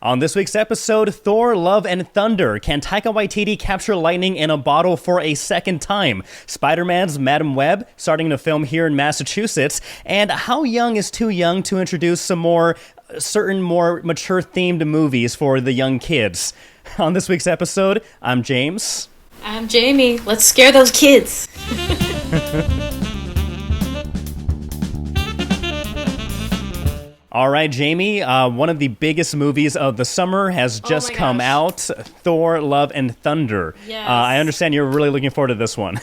On this week's episode, Thor, Love, and Thunder. Can Taika Waititi capture lightning in a bottle for a second time? Spider-Man's Madam Web, starting to film here in Massachusetts. And how young is too young to introduce some more mature-themed movies for the young kids? On this week's episode, I'm James. I'm Jamie. Let's scare those kids. All right, Jamie, one of the biggest movies of the summer has just come out, Thor, Love, and Thunder. Yes. I understand you're really looking forward to this one.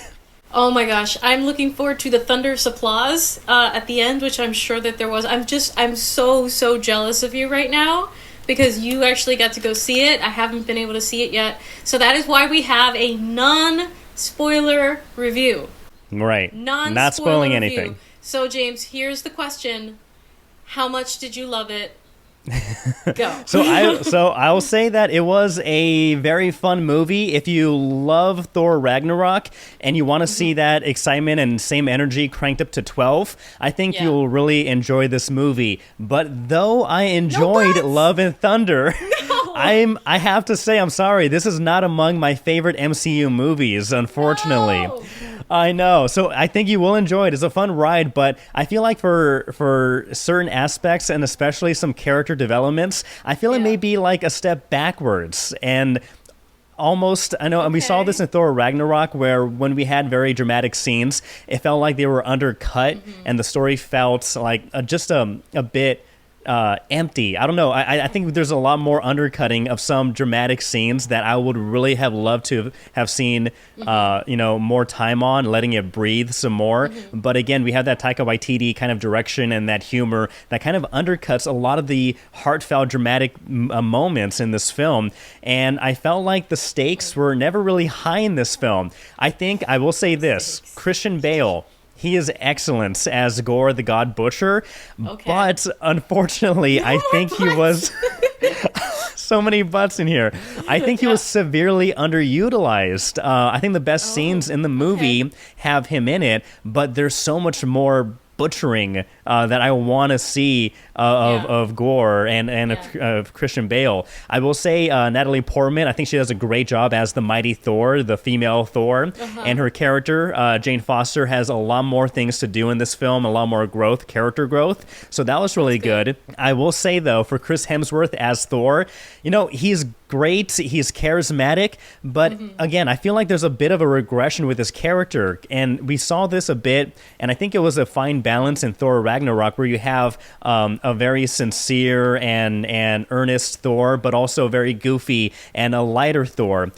Oh my gosh, I'm looking forward to the thunderous applause at the end, which I'm sure that there was. I'm so jealous of you right now because you actually got to go see it. I haven't been able to see it yet. So that is why we have a non-spoiler review. Right. Non-spoiler Not spoiling review. anything. So James, here's the question. How much did you love it? Go. So I will say that it was a very fun movie. If you love Thor Ragnarok and you want to see that excitement and same energy cranked up to 12, I think you'll really enjoy this movie. But though I enjoyed Love and Thunder, I have to say, I'm sorry, this is not among my favorite MCU movies, unfortunately. No. I know. So I think you will enjoy it. It's a fun ride, but I feel like for certain aspects and especially some character developments, I feel it may be like a step backwards. And almost, I know, and we saw this in Thor Ragnarok, where when we had very dramatic scenes, it felt like they were undercut, and the story felt like just a bit empty. I don't know. I think there's a lot more undercutting of some dramatic scenes that I would really have loved to have seen, more time on, letting it breathe some more. But again, we have that Taika Waititi kind of direction and that humor that kind of undercuts a lot of the heartfelt, dramatic moments in this film. And I felt like the stakes were never really high in this film. I think I will say this, Christian Bale, he is excellent as Gore the God Butcher, but unfortunately, I think he was... so many butts in here. I think he was severely underutilized. I think the best scenes in the movie have him in it, but there's so much more butchering that I want to see of Gore and of Christian Bale. I will say Natalie Portman, I think she does a great job as the mighty Thor, the female Thor, and her character, Jane Foster, has a lot more things to do in this film, a lot more character growth, so that was really good. I will say, though, for Chris Hemsworth as Thor, he's great, he's charismatic, but again, I feel like there's a bit of a regression with his character, and we saw this a bit, and I think it was a fine balance in Thor Ragnarok, where you have a very sincere and earnest Thor, but also very goofy and a lighter Thor.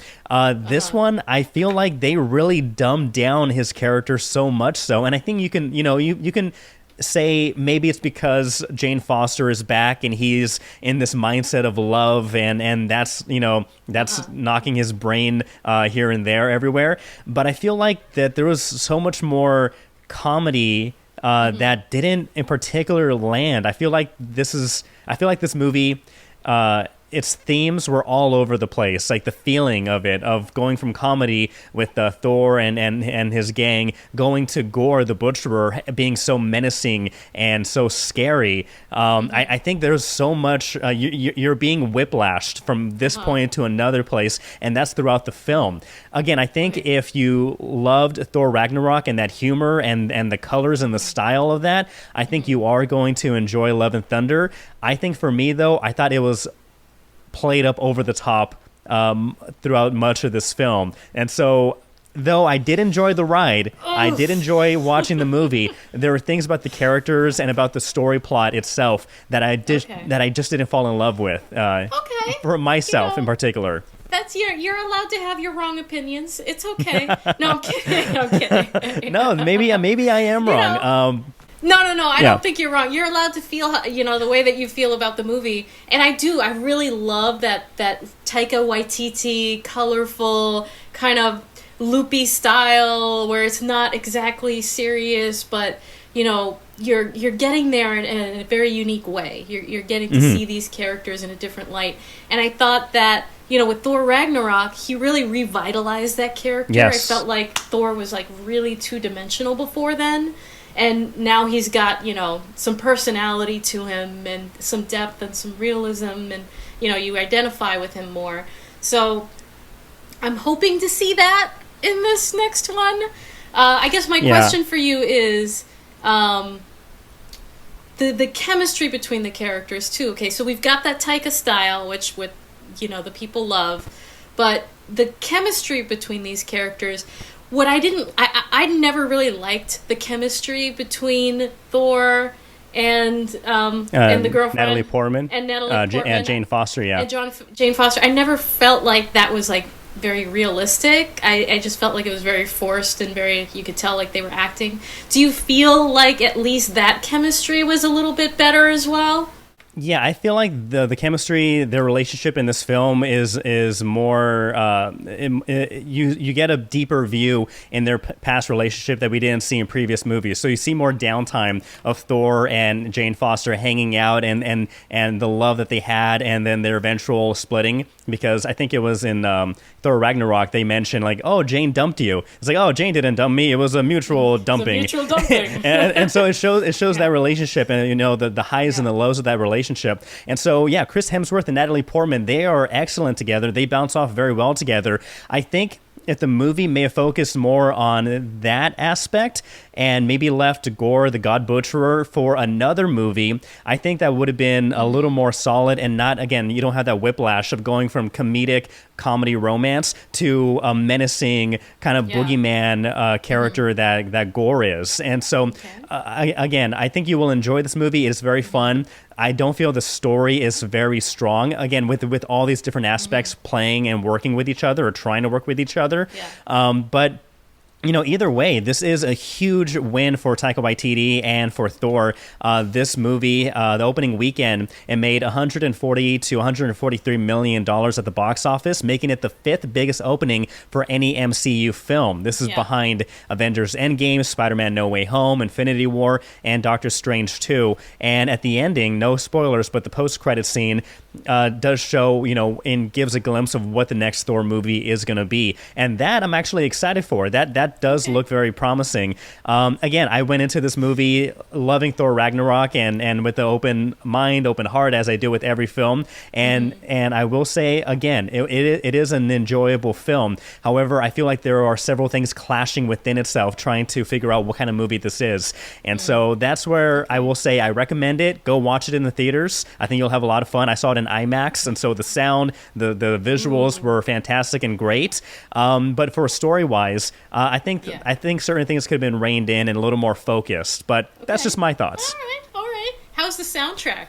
This one, I feel like they really dumbed down his character so much so, and I think you can, you can say maybe it's because Jane Foster is back and he's in this mindset of love and that's knocking his brain here and there everywhere. But I feel like that there was so much more comedy that didn't in particular land. I feel like this movie, its themes were all over the place, like the feeling of it, of going from comedy with Thor and his gang, going to Gore the Butcherer being so menacing and so scary. I think there's so much, you're being whiplashed from this point to another place, and that's throughout the film. Again, I think if you loved Thor Ragnarok and that humor and the colors and the style of that, I think you are going to enjoy Love and Thunder. I think for me, though, I thought it was played up over the top throughout much of this film. And so, though I did enjoy the ride, I did enjoy watching the movie, there were things about the characters and about the story plot itself that I just didn't fall in love with. For myself in particular. That's you're allowed to have your wrong opinions. It's okay. No, I'm kidding. No, maybe I am wrong. No. I don't think you're wrong. You're allowed to feel, the way that you feel about the movie. And I do. I really love that Taika Waititi, colorful, kind of loopy style where it's not exactly serious, but, you're getting there in a very unique way. You're getting to see these characters in a different light. And I thought that, with Thor Ragnarok, he really revitalized that character. Yes. I felt like Thor was really two-dimensional before then. And now he's got, some personality to him and some depth and some realism. And, you identify with him more. So I'm hoping to see that in this next one. I guess my question for you is the chemistry between the characters too. Okay, so we've got that Taika style, which the people love, but the chemistry between these characters. What I never really liked the chemistry between Thor and the girlfriend Natalie Portman and Jane Foster, and Jane Foster. I never felt like that was like very realistic. I just felt like it was very forced and you could tell like they were acting. Do you feel like at least that chemistry was a little bit better as well? Yeah, I feel like the chemistry, their relationship in this film is more. You get a deeper view in their past relationship that we didn't see in previous movies. So you see more downtime of Thor and Jane Foster hanging out and the love that they had, and then their eventual splitting. Because I think it was in Thor Ragnarok they mentioned like, oh, Jane dumped you. It's like, oh, Jane didn't dump me. It was a mutual dumping. It's a mutual dumping. and so it shows that relationship and the highs and the lows of that relationship. And so Chris Hemsworth and Natalie Portman, they are excellent together. They bounce off very well together. I think if the movie may have focused more on that aspect and maybe left Gore the God Butcherer for another movie, I think that would have been a little more solid and not, again, you don't have that whiplash of going from comedic comedy romance to a menacing kind of boogeyman character that Gore is. And so, I think you will enjoy this movie. It is very fun. I don't feel the story is very strong. Again, with all these different aspects playing and working with each other or trying to work with each other. But either way, this is a huge win for Taika Waititi and for Thor. This movie, the opening weekend, it made $140 to $143 million at the box office, making it the 5th biggest opening for any MCU film. This is behind Avengers Endgame, Spider-Man No Way Home, Infinity War, and Doctor Strange 2. And at the ending, no spoilers, but the post-credit scene does show, and gives a glimpse of what the next Thor movie is going to be. And that I'm actually excited for. That does look very promising. Again, I went into this movie loving Thor Ragnarok and with the open mind, open heart, as I do with every film. And I will say, again, it is an enjoyable film. However, I feel like there are several things clashing within itself, trying to figure out what kind of movie this is. And so that's where I will say I recommend it. Go watch it in the theaters. I think you'll have a lot of fun. I saw it in IMAX, and so the sound, the visuals were fantastic and great. But for story-wise, I think certain things could have been reined in and a little more focused, but that's just my thoughts. All right. How's the soundtrack?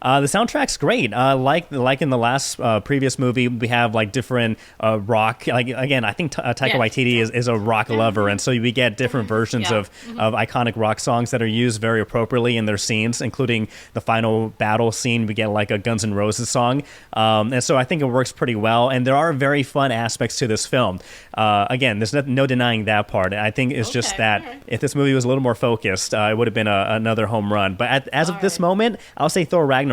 The soundtrack's great. Like in the last previous movie, we have like different rock. Like again, I think Taika Waititi is a rock lover, and so we get different versions of iconic rock songs that are used very appropriately in their scenes, including the final battle scene. We get like a Guns N' Roses song, and so I think it works pretty well. And there are very fun aspects to this film. Again, there's no denying that part. I think it's just that if this movie was a little more focused, it would have been another home run. But as of this moment, I'll say Thor Ragnarok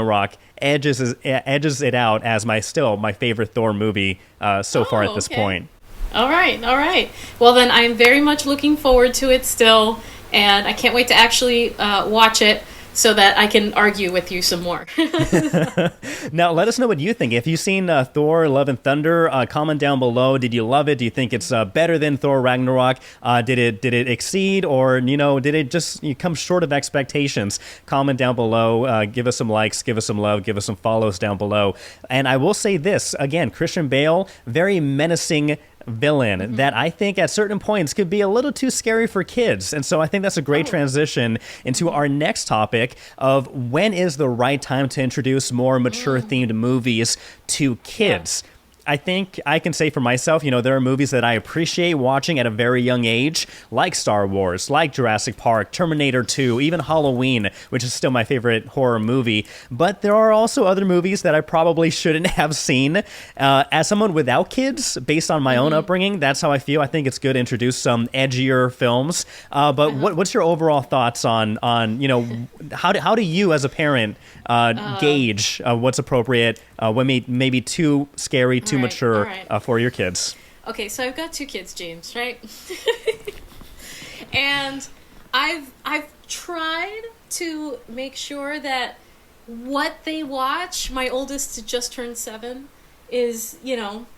edges it out as my favorite Thor movie so far at this point. All right. Well, then I'm very much looking forward to it still, and I can't wait to actually watch it so that I can argue with you some more. Now, let us know what you think. If you've seen Thor, Love and Thunder, comment down below. Did you love it? Do you think it's better than Thor Ragnarok? Did it exceed, or did it just come short of expectations? Comment down below. Give us some likes, give us some love, give us some follows down below. And I will say this again: Christian Bale, very menacing villain that I think at certain points could be a little too scary for kids. And so I think that's a great transition into our next topic of when is the right time to introduce more mature themed movies to kids. I think I can say for myself, there are movies that I appreciate watching at a very young age, like Star Wars, like Jurassic Park, Terminator 2, even Halloween, which is still my favorite horror movie. But there are also other movies that I probably shouldn't have seen. As someone without kids, based on my own upbringing, that's how I feel. I think it's good to introduce some edgier films. But what's your overall thoughts on how do you as a parent gauge what's appropriate, what may be too scary, too mature for your kids? Okay, so I've got 2 kids, James, right? And I've tried to make sure that what they watch, my oldest just turned 7, is,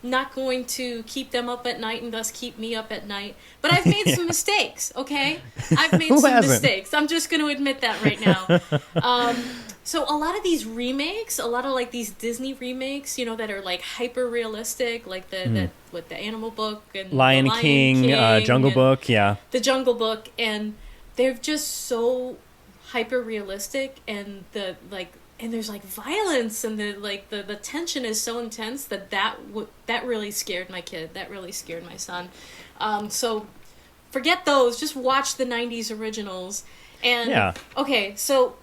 not going to keep them up at night and thus keep me up at night. But I've made some mistakes, okay? I've made some mistakes. I'm just going to admit that right now. So a lot of these remakes, a lot of like these Disney remakes, that are like hyper realistic, like the Animal Book and Lion King, Jungle Book, yeah. The Jungle Book, and they're just so hyper realistic, and and there's like violence, and the tension is so intense that really scared my kid. That really scared my son. So forget those. Just watch the 90s originals. And okay, so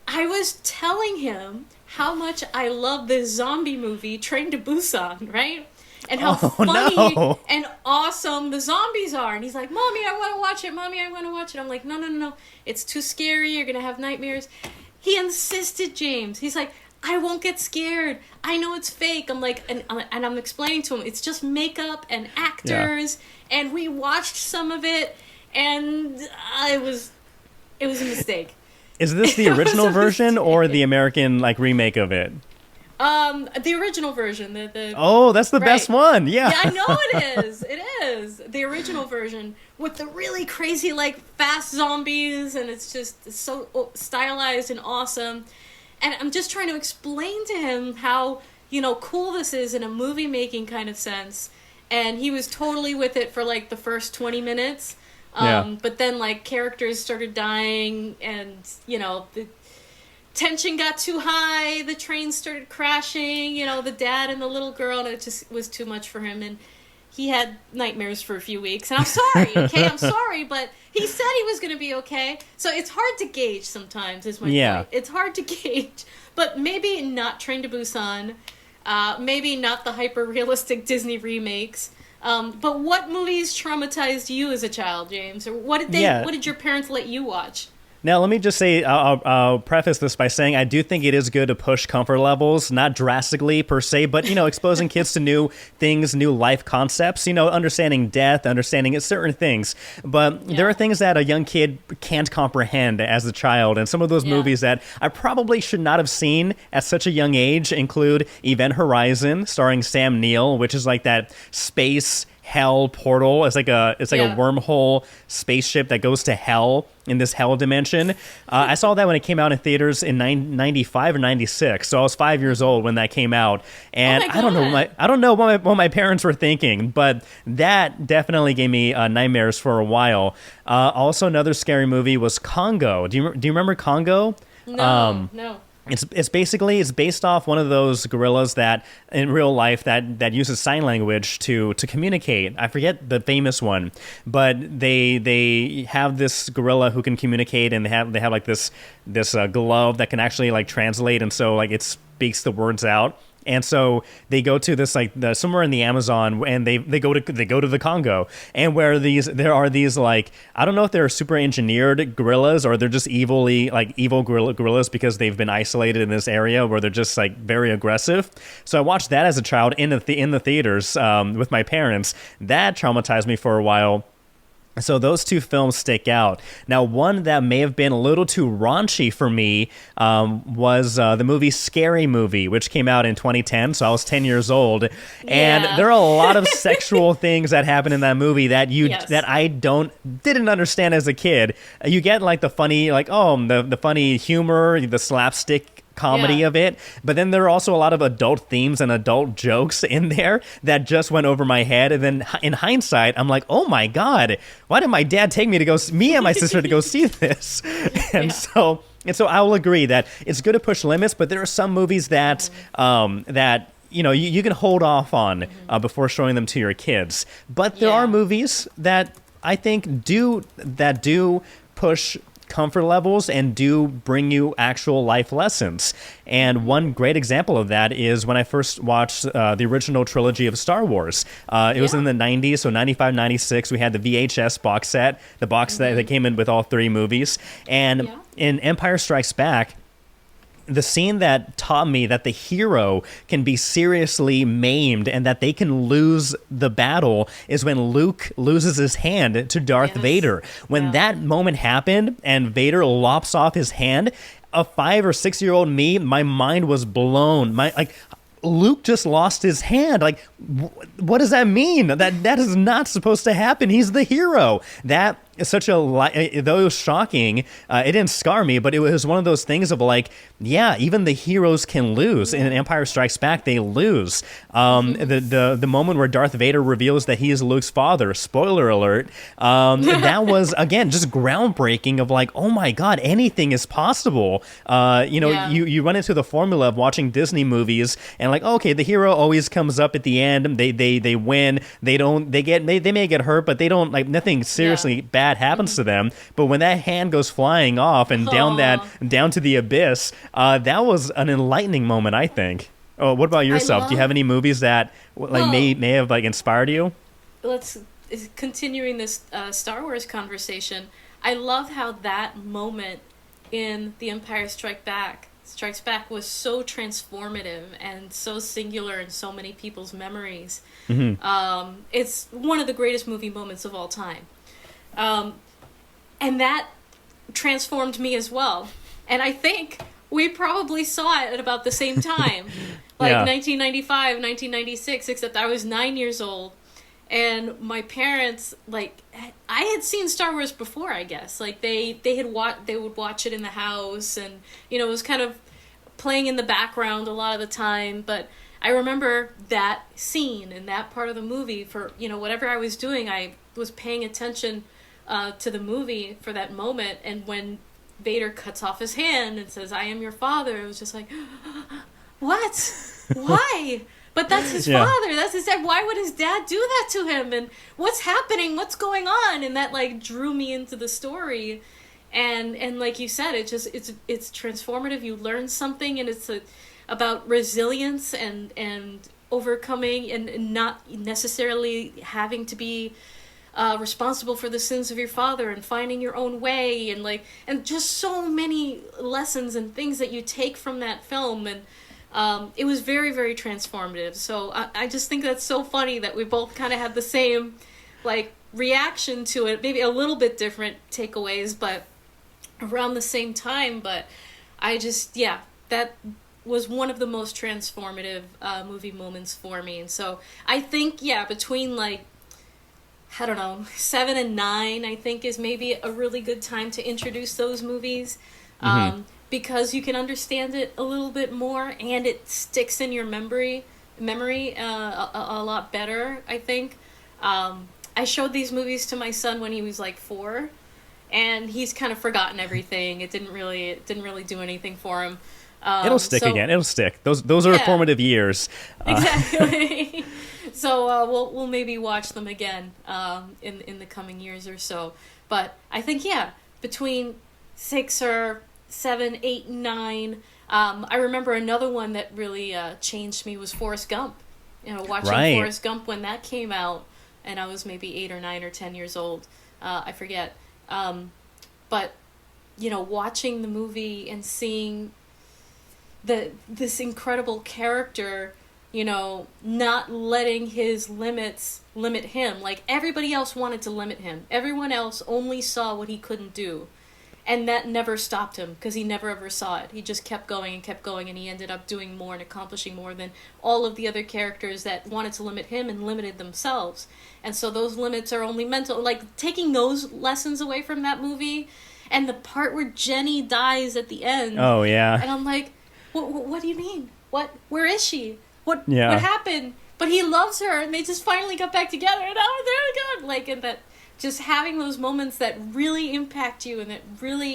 I was telling him how much I love this zombie movie, Train to Busan, right? And how funny and awesome the zombies are. And he's like, Mommy, I want to watch it. Mommy, I want to watch it. I'm like, no. It's too scary. You're going to have nightmares. He insisted, James. He's like, I won't get scared. I know it's fake. I'm like, and I'm explaining to him, it's just makeup and actors. Yeah. And we watched some of it, and it was a mistake. Is this the original version or the American remake of it? The original version. That's the best one. Yeah. Yeah, I know it is. It is the original version with the really crazy fast zombies, and it's just so stylized and awesome. And I'm just trying to explain to him how cool this is in a movie making kind of sense, and he was totally with it for the first 20 minutes. But then characters started dying, and the tension got too high, the train started crashing, the dad and the little girl, and it just was too much for him, and he had nightmares for a few weeks. And I'm sorry, okay? I'm sorry, but he said he was going to be okay. So it's hard to gauge sometimes, is my point. It's hard to gauge. But maybe not Train to Busan, maybe not the hyper-realistic Disney remakes. But what movies traumatized you as a child, James? Or what did your parents let you watch? Now, let me just say, I'll preface this by saying I do think it is good to push comfort levels, not drastically per se, but, exposing kids to new things, new life concepts, understanding death, understanding certain things. But there are things that a young kid can't comprehend as a child. And some of those movies that I probably should not have seen at such a young age include Event Horizon, starring Sam Neill, which is like that space hell portal. It's like a wormhole spaceship that goes to hell in this hell dimension. I saw that when it came out in theaters in 95 or 96. So I was 5 years old when that came out, and I don't know what my parents were thinking, but that definitely gave me nightmares for a while. Also, another scary movie was Congo. Do you remember Congo? No. It's based off one of those gorillas that in real life that uses sign language to communicate. I forget the famous one, but they have this gorilla who can communicate, and they have this glove that can actually translate, and so it speaks the words out. And so they go to this somewhere in the Amazon, and they go to the Congo, and where there are these I don't know if they're super engineered gorillas or they're just evil gorillas because they've been isolated in this area where they're just very aggressive. So I watched that as a child in the theaters with my parents. That traumatized me for a while. So those two films stick out. Now, one that may have been a little too raunchy for me was the movie Scary Movie, which came out in 2010. So I was 10 years old, and there are a lot of sexual things that happen in that movie that that I didn't understand as a kid. You get the funny the funny humor, the slapstick comedy of it, but then there are also a lot of adult themes and adult jokes in there that just went over my head. And then in hindsight, I'm like, oh my god, why did my dad take me and my sister to go see this? And so I will agree that it's good to push limits, but there are some movies that you can hold off on before showing them to your kids. But there are movies that I think do push comfort levels and do bring you actual life lessons. And one great example of that is when I first watched the original trilogy of Star Wars. It was in the 90s, so 95, 96. We had the VHS box set, the box that came in with all three movies. And in Empire Strikes Back, the scene that taught me that the hero can be seriously maimed and that they can lose the battle is when Luke loses his hand to Darth Vader. When that moment happened and Vader lops off his hand, a 5 or 6 year old me, my mind was blown. Luke just lost his hand. Like, what does that mean? That is not supposed to happen. He's the hero. That is such a though it was shocking. It didn't scar me, but it was one of those things of like, yeah, even the heroes can lose. In Empire Strikes Back, they lose. The moment where Darth Vader reveals that he is Luke's father. Spoiler alert. That was again just groundbreaking. Of like, oh my God, anything is possible. You run into the formula of watching Disney movies and like, okay, the hero always comes up at the end. They win. They may get hurt, but they don't, like, nothing seriously bad happens to them. But when that hand goes flying off and down to the abyss, that was an enlightening moment, I think. Oh, what about yourself? Do you have any movies that may have like inspired you? Continuing this Star Wars conversation. I love how that moment in The Empire Strikes Back was so transformative and so singular in so many people's memories. It's one of the greatest movie moments of all time. And that transformed me as well. And I think we probably saw it at about the same time, 1995, 1996, except I was 9 years old. And my parents, like, I had seen Star Wars before, I guess. Like, they would watch it in the house, and, it was kind of playing in the background a lot of the time. But I remember that scene and that part of the movie for, whatever I was doing, I was paying attention to the movie for that moment. And when Vader cuts off his hand and says, "I am your father," it was just like, what? Why? But that's his father. That's his dad. Why would his dad do that to him? And what's happening? What's going on? And that, like, drew me into the story. And like you said, it's transformative. You learn something, and it's about resilience and overcoming and not necessarily having to be responsible for the sins of your father, and finding your own way, and just so many lessons and things that you take from that film. And it was very, very transformative. So I just think that's so funny that we both kind of had the same, like, reaction to it. Maybe a little bit different takeaways, but around the same time. But I just, that was one of the most transformative movie moments for me. And so I think, between, like, I don't know, 7 and 9, I think is maybe a really good time to introduce those movies. Because you can understand it a little bit more, and it sticks in your memory a lot better, I think. I showed these movies to my son when he was like 4, and he's kind of forgotten everything. It didn't really do anything for him. It'll stick again. It'll stick. Those are formative years. Exactly. So we'll maybe watch them again in the coming years or so. But I think between 6 or 7, 8, and 9. I remember another one that really changed me was Forrest Gump. Watching Forrest Gump when that came out, and I was maybe 8 or 9 or 10 years old. I forget. But watching the movie and seeing this incredible character, not letting his limits limit him. Like, everybody else wanted to limit him. Everyone else only saw what he couldn't do. And that never stopped him, because he never ever saw it. He just kept going, and he ended up doing more and accomplishing more than all of the other characters that wanted to limit him and limited themselves. And so those limits are only mental. Like, taking those lessons away from that movie, and the part where Jenny dies at the end. Oh, yeah. And I'm like, what do you mean? Where is she? What happened? But he loves her, and they just finally got back together, and there we go. Like, and that... just having those moments that really impact you and that really,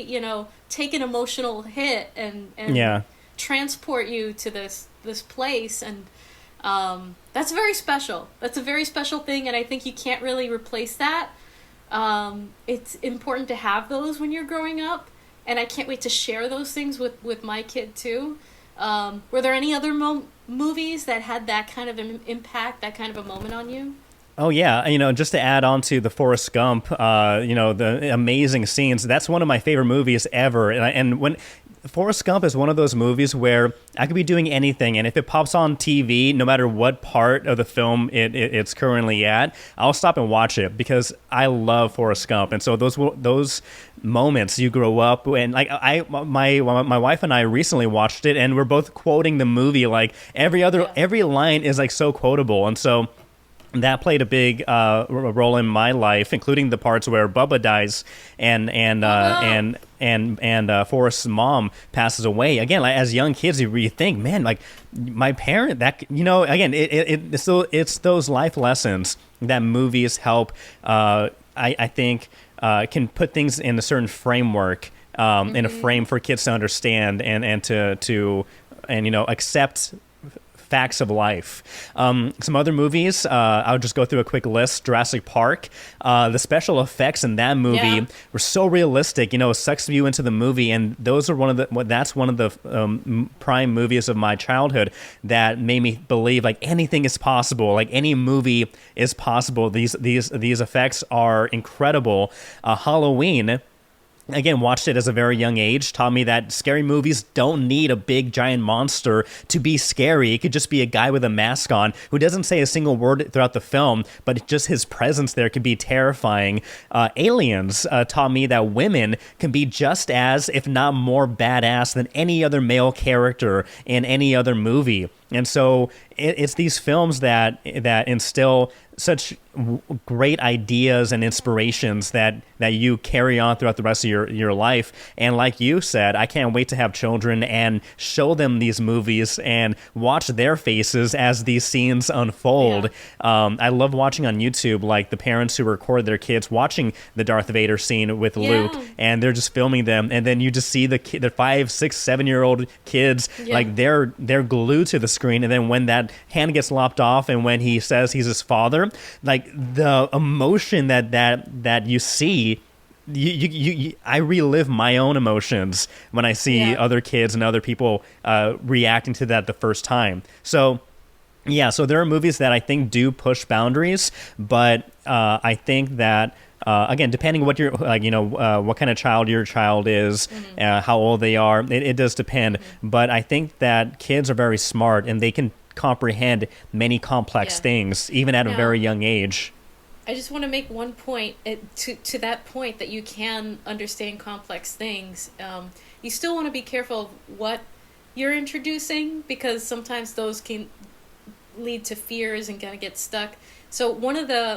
take an emotional hit and transport you to this place. And that's very special. That's a very special thing, and I think you can't really replace that. It's important to have those when you're growing up, and I can't wait to share those things with my kid too. Were there any other movies that had that kind of an impact, that kind of a moment on you? Oh, yeah. Just to add on to the Forrest Gump, the amazing scenes, that's one of my favorite movies ever. And when Forrest Gump is one of those movies where I could be doing anything, and if it pops on TV, no matter what part of the film it's currently at, I'll stop and watch it because I love Forrest Gump. And so those moments you grow up, and like my wife and I recently watched it, and we're both quoting the movie. Like every line is like so quotable, and so that played a big role in my life, including the parts where Bubba dies and Forrest's mom passes away. Again, like, as young kids, you think, man, like my parent, that, you know, again, it's those life lessons that movies help. I think can put things in a certain framework, in a frame for kids to understand and to accept facts of life. Some other movies, I'll just go through a quick list. Jurassic Park. The special effects in that movie were so realistic. It sucks you into the movie, and those are that's one of the prime movies of my childhood that made me believe like anything is possible. Like any movie is possible. These effects are incredible. Halloween. Again, watched it as a very young age, taught me that scary movies don't need a big giant monster to be scary. It could just be a guy with a mask on who doesn't say a single word throughout the film, but just his presence there could be terrifying. Aliens taught me that women can be just as, if not more badass than any other male character in any other movie. And so it's these films that instill such great ideas and inspirations that you carry on throughout the rest of your life. And like you said, I can't wait to have children and show them these movies and watch their faces as these scenes unfold. Yeah. I love watching on YouTube, like the parents who record their kids watching the Darth Vader scene with Luke, and they're just filming them. And then you just see the 5, 6, 7-year-old kids, like they're glued to the screen. And then when that hand gets lopped off and when he says he's his father, like the emotion that you see, I relive my own emotions when I see other kids and other people reacting to that the first time. So there are movies that I think do push boundaries, but I think that again, depending what you're like, what kind of child your child is, how old they are, it does depend. But I think that kids are very smart and they can comprehend many complex things even at a very young age. I just want to make one point to that point that you can understand complex things. You still want to be careful of what you're introducing because sometimes those can lead to fears and kind of get stuck. So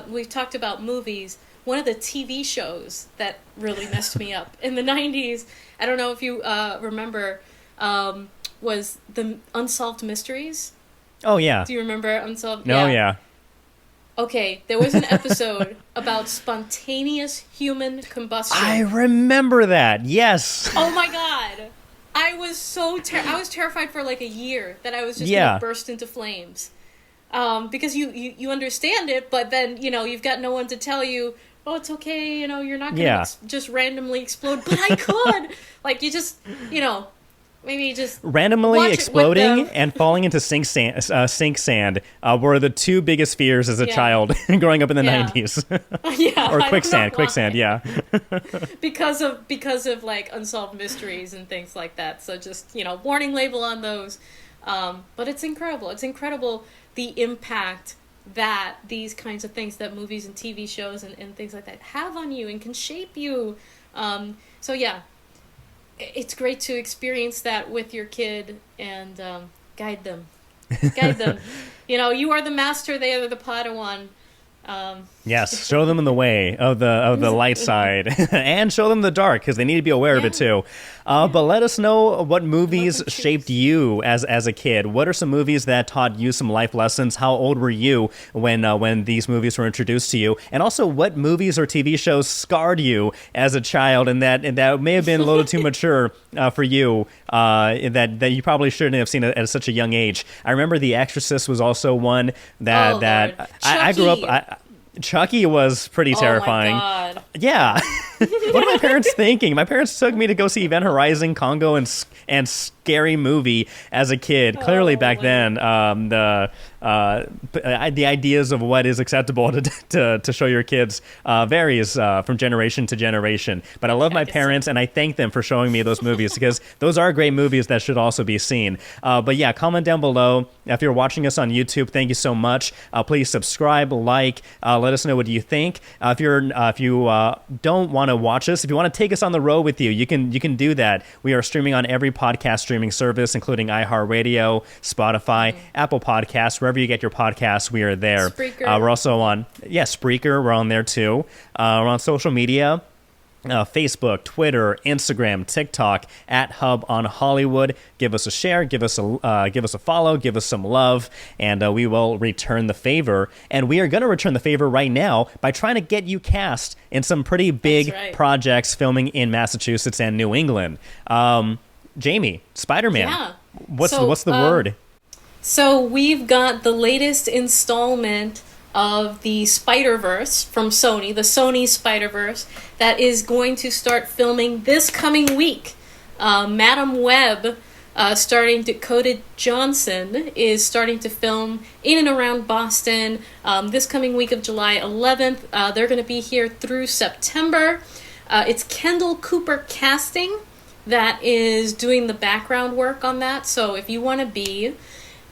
we've talked about movies. One of the TV shows that really messed me up in the 90s, I don't know if you remember, was the Unsolved Mysteries. Oh, yeah. Do you remember Unsolved? Oh, yeah. Okay, there was an episode about spontaneous human combustion. I remember that, yes. Oh my god. I was I was terrified for like a year that I was just going to burst into flames. Because you understand it, but then, you've got no one to tell you, oh, it's okay, you're not going to just randomly explode, but I could. Like, you just, maybe just randomly exploding and falling into sink sand were the two biggest fears as a child growing up in the 90s. Or quicksand, yeah. because of like Unsolved Mysteries and things like that. So just, warning label on those. But it's incredible. It's incredible the impact that these kinds of things that movies and TV shows and things like that have on you and can shape you. It's great to experience that with your kid and guide them. You are the master, they are the Padawan. Yes, show them the way of the light side, and show them the dark because they need to be aware of it too. But let us know what movies shaped you as a kid. What are some movies that taught you some life lessons? How old were you when these movies were introduced to you? And also, what movies or TV shows scarred you as a child, and that may have been a little too mature for you, that you probably shouldn't have seen at such a young age. I remember The Exorcist was also one that I grew up. Chucky was pretty terrifying. Oh my God. Yeah. What are my parents thinking? My parents took me to go see Event Horizon, Congo, and scary movie as a kid. Clearly, back then, the ideas of what is acceptable to show your kids varies from generation to generation. But I love my parents, and I thank them for showing me those movies because those are great movies that should also be seen. But yeah, comment down below. If you're watching us on YouTube, thank you so much. Please subscribe, like, let us know what you think. If you don't want to watch us, if you want to take us on the road with you, you can do that. We are streaming on every podcast streaming service, including iHeartRadio, Spotify, Apple Podcasts, wherever you get your podcasts, we are there. Spreaker. We're also on, Spreaker, we're on there too. We're on social media. Facebook, Twitter, Instagram, TikTok @Hub on Hollywood. Give us a share, give us a follow, give us some love, and we will return the favor. And we are going to return the favor right now by trying to get you cast in some pretty big projects filming in Massachusetts and New England. Jamie, Spider-Man. Yeah. What's the word? So we've got the latest installment of the Spiderverse from Sony, the Sony Spiderverse, that is going to start filming this coming week. Madam Web, Dakota Johnson, is starting to film in and around Boston this coming week of July 11th. They're going to be here through September. It's Kendall Cooper Casting that is doing the background work on that. So if you want to be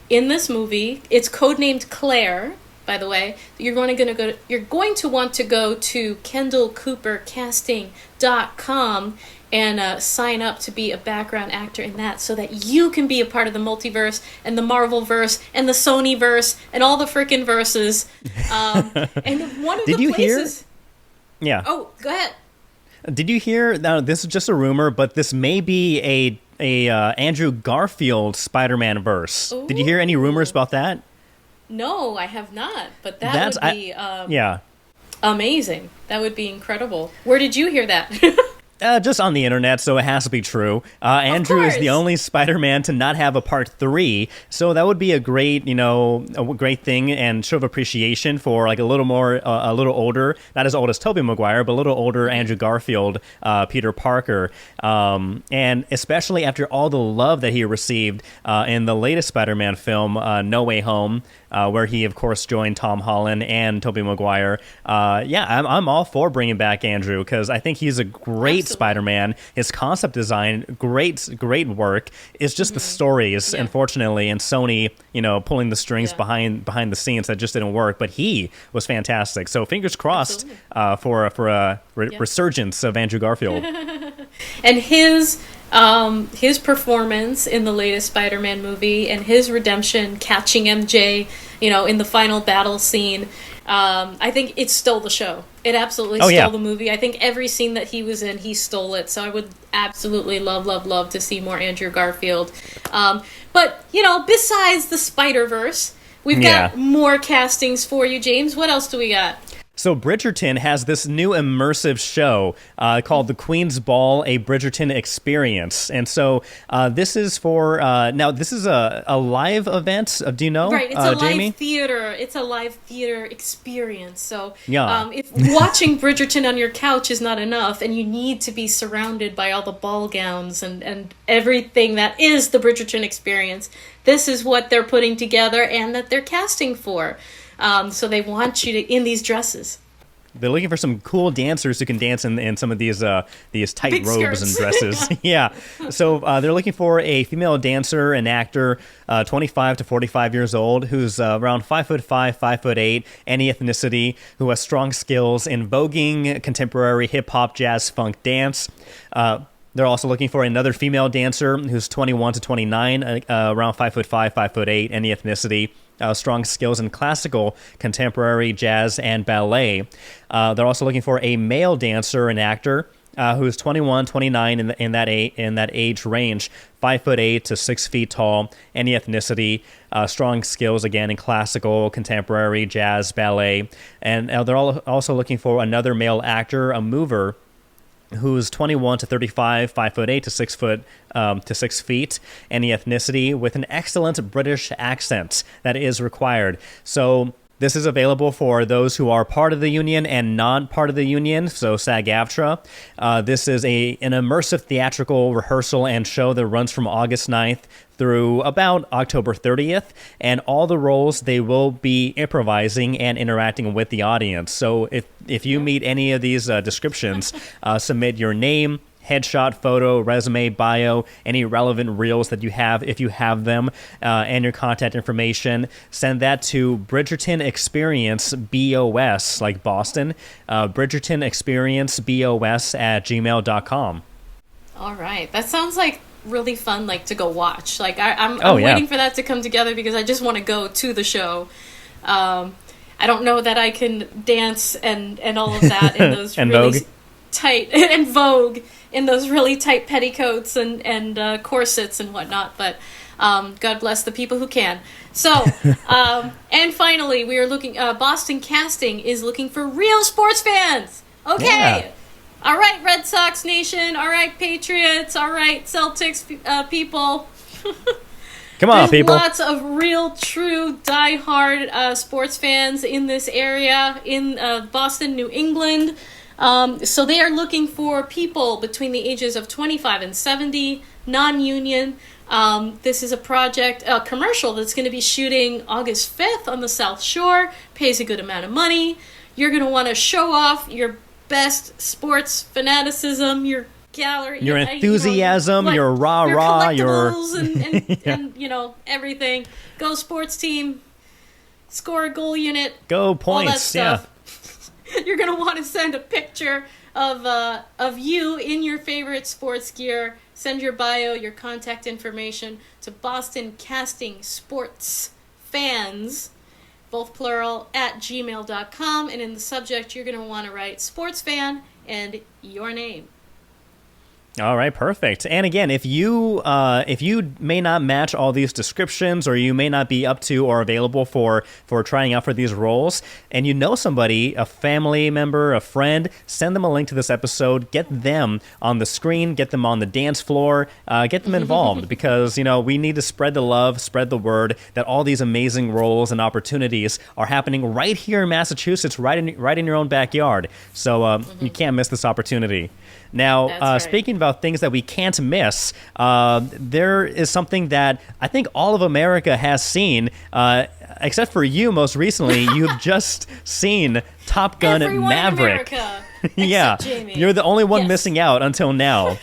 in this movie, it's codenamed Claire. By the way, you're going to want to go to KendallCooperCasting.com and sign up to be a background actor in that, so that you can be a part of the multiverse and the Marvelverse and the Sonyverse and all the frickin' verses. And one of Did the you places. Hear? Yeah. Oh, go ahead. Did you hear? Now, this is just a rumor, but this may be a Andrew Garfield Spider-Man verse. Ooh. Did you hear any rumors about that? No, I have not, but that would be amazing. That would be incredible. Where did you hear that? Just on the internet, so it has to be true. Andrew is the only Spider-Man to not have a part 3, so that would be a great thing and show of appreciation for like a little older, not as old as Tobey Maguire, but a little older Andrew Garfield, Peter Parker, and especially after all the love that he received in the latest Spider-Man film, No Way Home, where he of course joined Tom Holland and Tobey Maguire. I'm all for bringing back Andrew because I think he's a great Spider-Man. His concept design, great work. It's just the stories, unfortunately, and Sony, pulling the strings behind the scenes that just didn't work. But he was fantastic. So fingers crossed for a resurgence of Andrew Garfield. And his performance in the latest Spider-Man movie and his redemption, catching MJ, in the final battle scene. I think it stole the show. It absolutely stole the movie. I think every scene that he was in, he stole it. So I would absolutely love to see more Andrew Garfield. But, besides the Spider-Verse, we've got more castings for you, James. What else do we got? So Bridgerton has this new immersive show called The Queen's Ball, a Bridgerton Experience. And so this is for, now this is a live event, do you know, right, it's a Jamie? live theater. It's a live theater experience. So if watching Bridgerton on your couch is not enough and you need to be surrounded by all the ball gowns and everything that is the Bridgerton experience, this is what they're putting together and that they're casting for. So they want you in these dresses. They're looking for some cool dancers who can dance in some of these tight big robes skirts. and dresses. So they're looking for a female dancer and actor, 25 to 45 years old, who's around 5'5", 5'8", any ethnicity, who has strong skills in voguing, contemporary hip hop, jazz, funk, dance. They're also looking for another female dancer who's 21 to 29, around 5'5", 5'8", any ethnicity. Strong skills in classical, contemporary, jazz, and ballet. They're also looking for a male dancer and actor who's 21, 29 in that age range, 5'8" to 6 feet tall, any ethnicity, strong skills again in classical, contemporary, jazz, ballet, and they're also looking for another male actor, a mover, who's 21 to 35, 5'8" to 6 feet, any ethnicity, with an excellent British accent that is required. So This is available for those who are part of the union and not part of the union, so SAG-AFTRA. This is an immersive theatrical rehearsal and show that runs from August 9th through about October 30th, and all the roles, they will be improvising and interacting with the audience. So if you meet any of these descriptions, submit your name, headshot, photo, resume, bio, any relevant reels that you have, if you have them, and your contact information. Send that to Bridgerton Experience BOS, like Boston, Bridgerton Experience BOS at gmail.com. All right. That sounds like really fun, like to go watch. Like I'm yeah. waiting for that to come together because I just want to go to the show. I don't know that I can dance and all of that in those and really Vogue. Tight and Vogue in those really tight petticoats and corsets and whatnot, but God bless the people who can. So, and finally, we are looking. Boston Casting is looking for real sports fans. Okay, Yeah. All right, Red Sox Nation. All right, Patriots. All right, Celtics people. Come on, There's people. lots of real, true, die-hard sports fans in this area in Boston, New England. So they are looking for people between the ages of 25 and 70, non-union. This is a commercial that's going to be shooting August 5th on the South Shore, pays a good amount of money. You're going to want to show off your best sports fanaticism, your gallery, Your enthusiasm, your rah-rah, your collectibles and everything. Go sports team, score a goal unit, go all points, that stuff. You're going to want to send a picture of you in your favorite sports gear. Send your bio, your contact information to Boston Casting Sports Fans, both plural, at gmail.com. And in the subject, you're going to want to write sports fan and your name. All right, perfect. And again, if you may not match all these descriptions, or you may not be up to or available for trying out for these roles, and you know somebody, a family member, a friend, send them a link to this episode. Get them on the screen, get them on the dance floor, get them involved, because we need to spread the love, spread the word that all these amazing roles and opportunities are happening right here in Massachusetts, right in your own backyard. So you can't miss this opportunity. Now, right. Speaking about things that we can't miss, there is something that I think all of America has seen, except for you most recently. You've just seen Top Gun Everyone Maverick. In America, Yeah, Jamie. you're the only one Yes. missing out until now.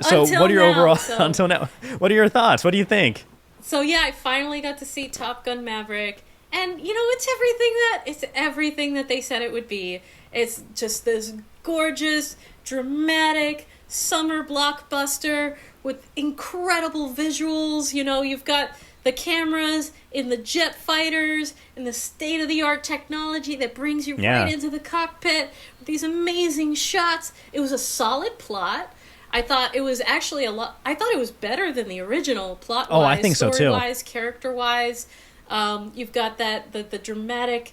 So Until what are your now, overall so- until now? What are your thoughts? What do you think? So yeah, I finally got to see Top Gun Maverick, and it's everything that they said it would be. It's just this gorgeous, dramatic summer blockbuster with incredible visuals. You've got the cameras in the jet fighters and the state-of-the-art technology that brings you right into the cockpit with these amazing shots. It was a solid plot. I thought it was actually I thought it was better than the original plot-wise, Oh, I think so too. story-wise, character-wise. You've got the dramatic,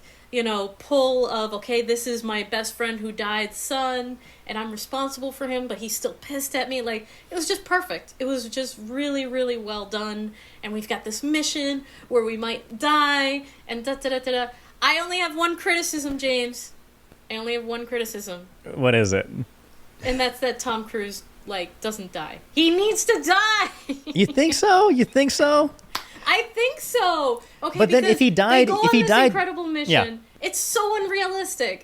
pull of, okay, this is my best friend who died son, and I'm responsible for him, but he's still pissed at me. Like, it was just perfect. It was just really, really well done. And we've got this mission where we might die, and da-da-da-da-da. I only have one criticism, James. I only have one criticism. What is it? And that's that Tom Cruise, doesn't die. He needs to die! You think so? You think so? I think so. Okay, But then if he died, they go if on he this died, incredible mission. yeah. It's so unrealistic.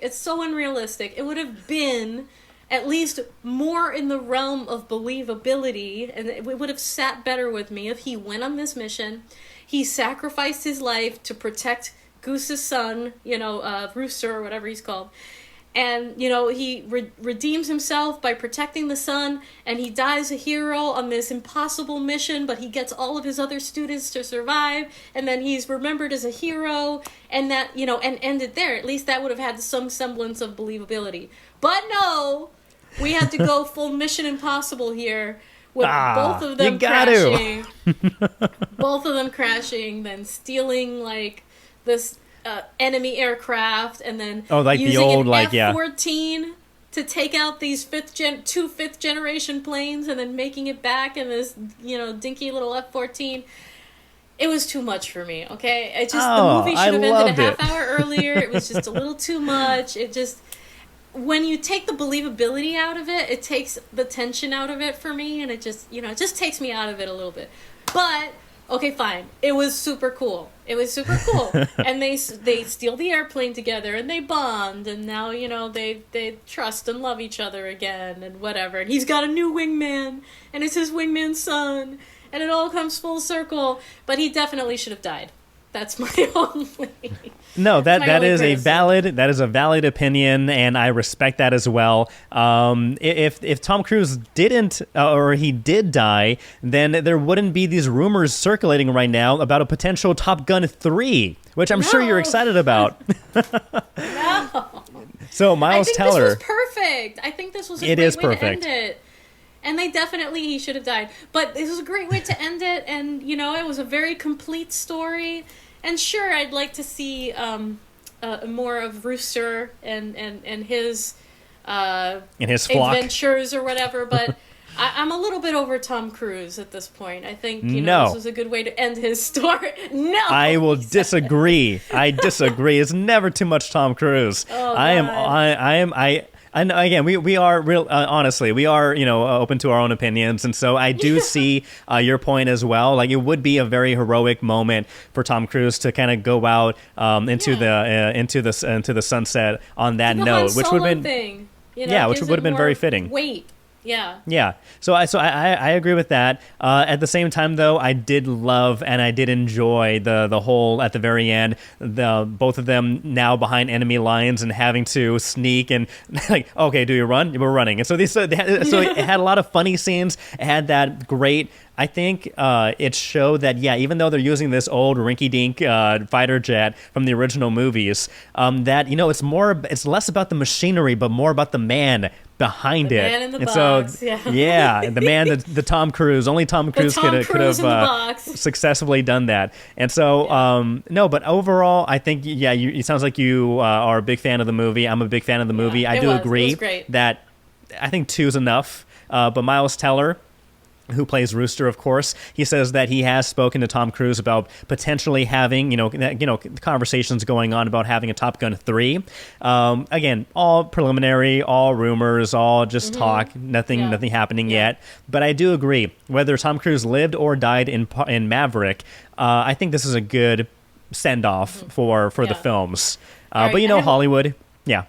It would have been at least more in the realm of believability, and it would have sat better with me if he went on this mission. He sacrificed his life to protect Goose's son, Rooster or whatever he's called. And, he redeems himself by protecting the son, and he dies a hero on this impossible mission, but he gets all of his other students to survive, and then he's remembered as a hero, and that, and ended there. At least that would have had some semblance of believability. But no, we had to go full Mission Impossible here, with both of them crashing. Both of them crashing, then stealing, this enemy aircraft, and then using the old, an F-14 to take out these two fifth generation planes, and then making it back in this dinky little F-14. it was too much for me. Okay, it just the Oh, movie I should have ended loved a it. half hour earlier. It was just a little too much. It just when you take the believability out of it, it takes the tension out of it for me, and it just it just takes me out of it a little bit. But okay, fine. It was super cool. It was super cool, and they steal the airplane together, and they bond, and now they trust and love each other again, and whatever. And he's got a new wingman, and it's his wingman's son, and it all comes full circle. But he definitely should have died. That's my only. No, that's my that only is criticism. a valid opinion, and I respect that as well. If Tom Cruise didn't or he did die, then there wouldn't be these rumors circulating right now about a potential Top Gun 3, which I'm sure you're No. excited about. No. So I Miles think Teller, this was perfect. I think this was a It great is way perfect. to end it. And he should have died. But this was a great way to end it, and it was a very complete story. And sure, I'd like to see more of Rooster and his in his flock. adventures or whatever. But I'm a little bit over Tom Cruise at this point. I think No. this was a good way to end his story. No, I will he said. disagree. I disagree. It's never too much Tom Cruise. Oh, I am. God. And again, we are real. Honestly, we are open to our own opinions, and so I do see your point as well. Like it would be a very heroic moment for Tom Cruise to kind of go out into the sunset on that The Han note, which would Solo have been thing, which gives would have it been more very fitting. Weight. Yeah. Yeah, so I agree with that. At the same time, though, I did love and I did enjoy the whole at the very end, the both of them now behind enemy lines and having to sneak and like, okay, do you run? We're running. And so so it had a lot of funny scenes. It had that great. I think it showed that, even though they're using this old rinky-dink fighter jet from the original movies, that it's less about the machinery but more about the man behind The it. man in the and box, so, yeah. the man, the Tom Cruise, only Tom Cruise Tom could Cruise have in the box. successfully done that. And so, no, but overall, I think, it sounds like you are a big fan of the movie. I'm a big fan of the movie. I do agree It was great. that I think 2 is enough. But Miles Teller, who plays Rooster, of course, he says that he has spoken to Tom Cruise about potentially having, conversations going on about having a Top Gun 3. Again, all preliminary, all rumors, all just talk, nothing happening yet. But I do agree, whether Tom Cruise lived or died in Maverick, I think this is a good send-off for the films. All But right, Hollywood, yeah.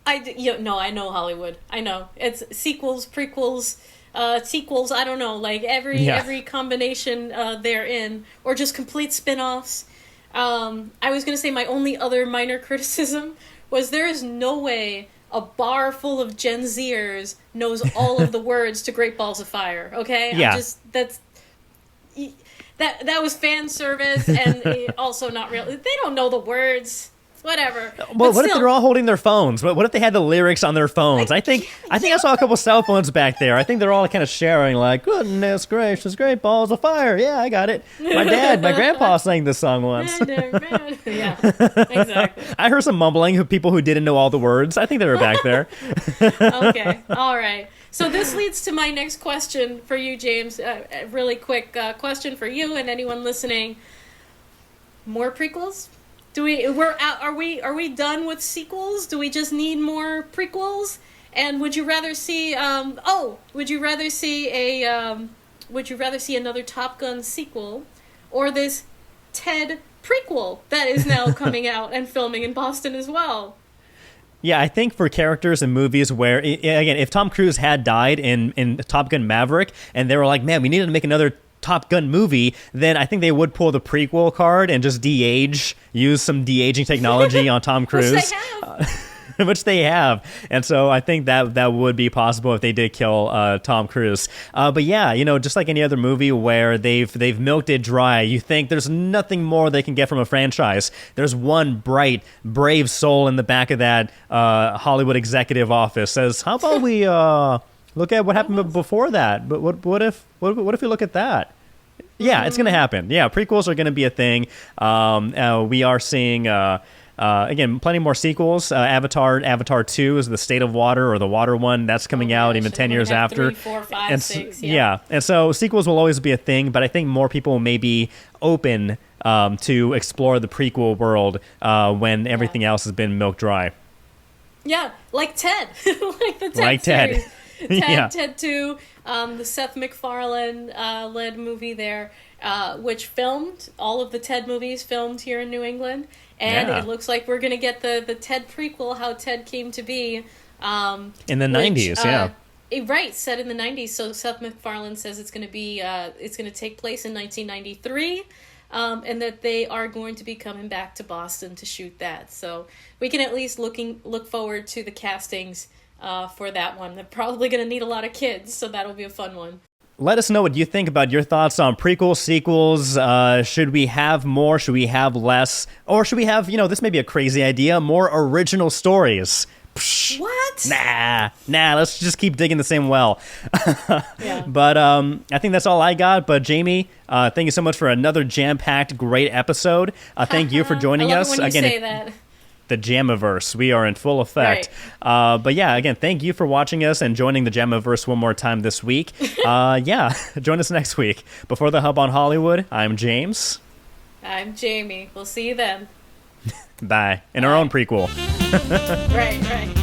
I know Hollywood. I know. It's sequels, prequels, sequels, I don't know, like every combination they're in, or just complete spin-offs. I was going to say my only other minor criticism was there is no way a bar full of Gen Zers knows all of the words to Great Balls of Fire, okay? Yeah. That was fan service, and also not real. They don't know the words. Whatever. Well, But what if still, they're all holding their phones? What if they had the lyrics on their phones? I think I saw a couple cell phones back there. I think they're all kind of sharing, like, goodness gracious, Great Balls of Fire. Yeah, I got it. My grandpa sang this song once. Yeah, exactly. I heard some mumbling of people who didn't know all the words. I think they were back there. Okay, all right. So this leads to my next question for you, James. A really quick question for you and anyone listening. More prequels? Are we done with sequels? Do we just need more prequels? And would you rather see would you rather see another Top Gun sequel or this Ted prequel that is now coming out and filming in Boston as well? Yeah, I think for characters in movies where, again, if Tom Cruise had died in Top Gun Maverick and they were like, man, we needed to make another Top Gun movie, then I think they would pull the prequel card and just de-age, use some de-aging technology on Tom Cruise. Which they have. Which they have. And so I think that would be possible if they did kill Tom Cruise. But yeah, just like any other movie where they've milked it dry, you think there's nothing more they can get from a franchise. There's one bright, brave soul in the back of that Hollywood executive office says, how about we look at what happened before that? But what if we look at that? Yeah, it's going to happen. Yeah, prequels are going to be a thing. We are seeing again, plenty more sequels. Avatar 2 is the State of Water, or the Water one. That's coming out even 10 years after. 3, 4, 5, and 6. Yeah. And so sequels will always be a thing, but I think more people may be open to explore the prequel world when everything else has been milked dry. Yeah, like Ted. Like the Ted like series. Ted. Ted 2, the Seth MacFarlane led movie there, which filmed, all of the Ted movies filmed here in New England. And it looks like we're going to get the Ted prequel, How Ted Came to Be. In the 90s, yeah. Right, set in the 90s. So Seth MacFarlane says it's going to be, it's going to take place in 1993. And that they are going to be coming back to Boston to shoot that. So we can at least look forward to the castings for that one. They're probably going to need a lot of kids, so that'll be a fun one. Let us know what you think about your thoughts on prequels, sequels. Should we have more? Should we have less? Or should we have, this may be a crazy idea, more original stories? Psh, what? Nah, let's just keep digging the same well. Yeah. But I think that's all I got. But Jamie, thank you so much for another jam-packed, great episode. Thank you for joining us. us. When you say that. The Jamiverse. We are in full effect. Right. But yeah, again, thank you for watching us and joining the Jamiverse one more time this week. Join us next week. Before the Hub on Hollywood, I'm James. I'm Jamie. We'll see you then. Bye. In our own prequel. Right.